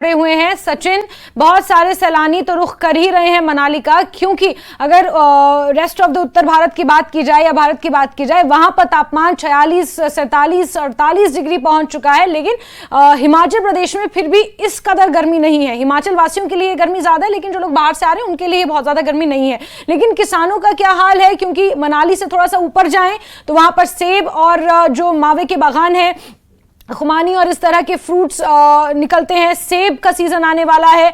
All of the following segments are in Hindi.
पड़े हुए हैं सचिन। बहुत सारे सैलानी तो रुख कर ही रहे हैं मनाली का, क्योंकि अगर रेस्ट ऑफ द उत्तर भारत की बात की जाए या भारत की बात की जाए, वहां पर तापमान 46, 47, 48 डिग्री पहुंच चुका है। लेकिन हिमाचल प्रदेश में फिर भी इस कदर गर्मी नहीं है। हिमाचल वासियों के लिए गर्मी ज्यादा है, लेकिन जो लोग बाहर से आ रहे हैं उनके लिए बहुत ज्यादा गर्मी नहीं है। लेकिन किसानों का क्या हाल है, क्योंकि मनाली से थोड़ा सा ऊपर जाएं तो वहां पर सेब और जो मावे के बागान है, खुमानी और इस तरह के फ्रूट्स निकलते हैं। सेब का सीजन आने वाला है।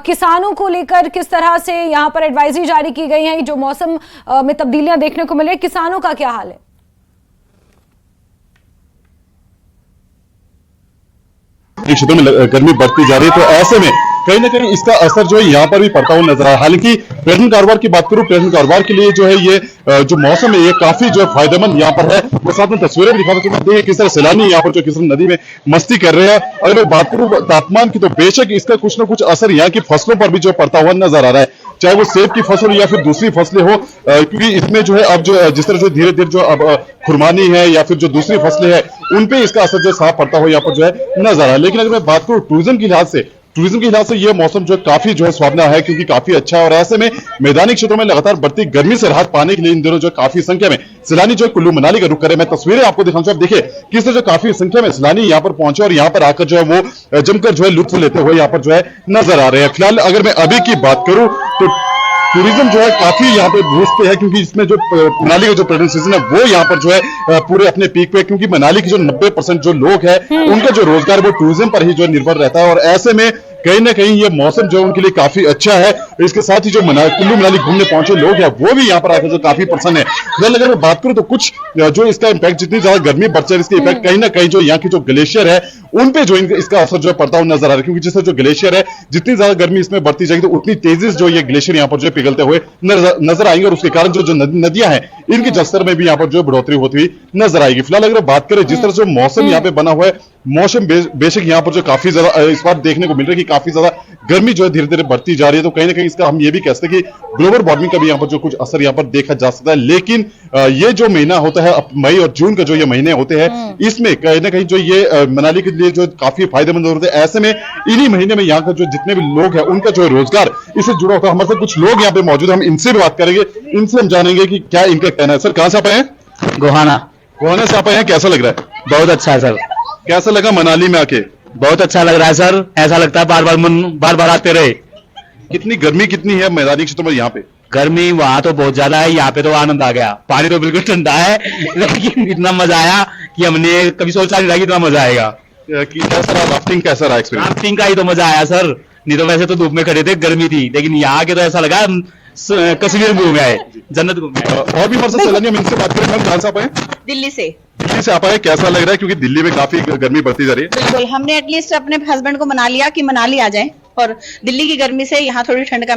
किसानों को लेकर किस तरह से यहाँ पर एडवाइजरी जारी की गई है, जो मौसम में तब्दीलियां देखने को मिल रही है, किसानों का क्या हाल है? क्षेत्रों में गर्मी बढ़ती जा रही है, तो ऐसे में कहीं ना कहीं इसका असर जो है यहाँ पर भी पड़ता हुआ नजर आया। हालांकि पर्यटन कारोबार की बात करूं, पर्यटन कारोबार के लिए जो है ये जो मौसम है ये काफी जो है फायदेमंद यहाँ पर है। मैं साथ में तस्वीरें भी दिखा सकता हूं, किस तरह सैलानी यहाँ पर जो किस नदी में मस्ती कर रहे हैं। अगर मैं बात करूं तापमान की, तो बेशक इसका कुछ ना कुछ असर यहाँ की फसलों पर भी जो पड़ता हुआ नजर आ रहा है, चाहे वो सेब की फसल या फिर दूसरी फसलें हो, क्योंकि इसमें जो है अब जो जिस तरह से धीरे धीरे जो अब खुरमानी है या फिर जो दूसरी फसलें हैं उन पे इसका असर जो साफ पड़ता हो यहाँ पर जो है नजर आ रहा है। लेकिन अगर मैं बात करूं टूरिज्म के लिहाज से ये मौसम जो काफी जो है सुहावना है, क्योंकि काफी अच्छा है। और ऐसे में मैदानी क्षेत्रों में लगातार बढ़ती गर्मी से राहत पाने के लिए इन दिनों जो काफी संख्या में सैलानी जो कुल्लू मनाली का रुख करे। मैं तस्वीरें आपको दिखाऊं, आप देखिए किस तरह जो काफी संख्या में सैलानी यहाँ पर पहुंचे और यहाँ पर आकर जो है वो जमकर जो है लुत्फ लेते हुए यहाँ पर जो है नजर आ रहे हैं। फिलहाल अगर मैं अभी की बात करूं तो टूरिज्म जो है काफी यहाँ पे बूस्ट पे है, क्योंकि इसमें जो मनाली का जो पर्यटन सीजन है वो यहाँ पर जो है पूरे अपने पीक पे, क्योंकि मनाली के जो 90% जो लोग हैं उनका जो रोजगार वो टूरिज्म पर ही जो निर्भर रहता है। और ऐसे में कहीं ना कहीं ये मौसम जो उनके लिए काफी अच्छा है। इसके साथ ही जो कुल्लू मनाली घूमने पहुंचे लोग हैं वो भी यहाँ पर आकर जो काफी प्रसन्न है। फिलहाल अगर मैं बात करूं तो कुछ जो इसका इम्पैक्ट, जितनी ज्यादा गर्मी बढ़ जाए इसके इम्पैक्ट कहीं ना कहीं जो यहाँ की जो ग्लेशियर है उन पे जो इसका असर जो है पड़ता हुआ नजर आ रहा है, क्योंकि जिससे जो ग्लेशियर है जितनी ज्यादा गर्मी इसमें बढ़ती जाएगी तो उतनी तेजी से जो ये ग्लेशियर यहाँ पर जो पिघलते हुए नजर आएंगे, और उसके कारण जो नदियां हैं इनके जलस्तर में भी यहाँ पर जो बढ़ोतरी होती हुई नजर आएगी। फिलहाल अगर बात करें जिस तरह से मौसम यहाँ पे बना हुआ है, मौसम बेशक यहाँ पर जो काफी ज्यादा इस बार देखने को मिल रहा है कि काफी ज्यादा गर्मी जो है धीरे धीरे बढ़ती जा रही है। तो कहीं ना कहीं इसका हम ये भी कह सकते हैं कि ग्लोबल वार्मिंग का भी यहाँ पर जो कुछ असर यहाँ पर देखा जा सकता है। लेकिन ये जो महीना होता है मई और जून का जो ये महीने होते हैं, इसमें कहीं ना कहीं जो ये मनाली के लिए जो काफी फायदेमंद होते हैं। ऐसे में इन्हीं महीने में यहाँ का जो जितने भी लोग हैं उनका जो है रोजगार इससे जुड़ा होता है। हमारे साथ कुछ लोग यहाँ पे मौजूद है, हम इनसे भी बात करेंगे, इनसे हम जानेंगे कि क्या इनका कहना है। सर कहाँ से आप आए हैं? गोहाना से आप आए हैं, कैसा लग रहा है? बहुत अच्छा है सर। कैसा लगा मनाली में आके? बहुत अच्छा लग रहा है सर, ऐसा लगता है बार बार आते रहे। कितनी गर्मी कितनी है मैदानी क्षेत्रों में यहाँ पे? गर्मी वहां तो बहुत ज्यादा है, यहाँ पे तो आनंद आ गया। पानी तो बिल्कुल ठंडा है, लेकिन इतना मजा आया कि हमने कभी सोचा नहीं था कि इतना मजा आएगा। कैसा रहा राफ्टिंग, कैसा रहा एक्सपीरियंस? राफ्टिंग का ही तो मजा आया सर, नहीं तो वैसे तो धूप में खड़े थे, गर्मी थी, लेकिन यहाँ के तो ऐसा लगा कश्मीर घूमे आए, जन्नत घूमे आए। और भी हमारे सैलानी, हम इनसे बात करें। मैम कहाँ से आप आए? दिल्ली से आप आए, कैसा लग रहा है? क्योंकि दिल्ली में काफी गर्मी बढ़ती जा रही है। बिल्कुल, हमने एटलीस्ट अपने हस्बैंड को मना लिया कि मनाली आ जाएं और दिल्ली की गर्मी से यहाँ थोड़ी ठंड का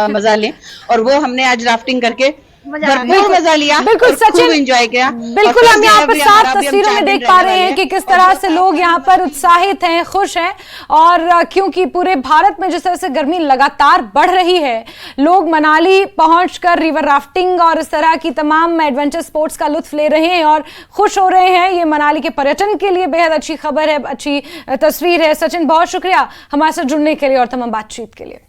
मजा लें, और वो हमने आज राफ्टिंग करके भरपूर मजा लिया, बिल्कुल सचिन, एंजॉय किया। बिल्कुल हम यहाँ पर साफ तस्वीरों में देख पा रहे हैं कि किस तरह से लोग यहाँ पर उत्साहित हैं, खुश हैं। और क्योंकि पूरे भारत में जिस तरह से गर्मी लगातार बढ़ रही है, लोग मनाली पहुंचकर रिवर राफ्टिंग और इस तरह की तमाम एडवेंचर स्पोर्ट्स का लुत्फ ले रहे हैं और खुश हो रहे हैं। ये मनाली के पर्यटन के लिए बेहद अच्छी खबर है, अच्छी तस्वीर है। सचिन बहुत शुक्रिया हमारे साथ जुड़ने के लिए और तमाम बातचीत के लिए।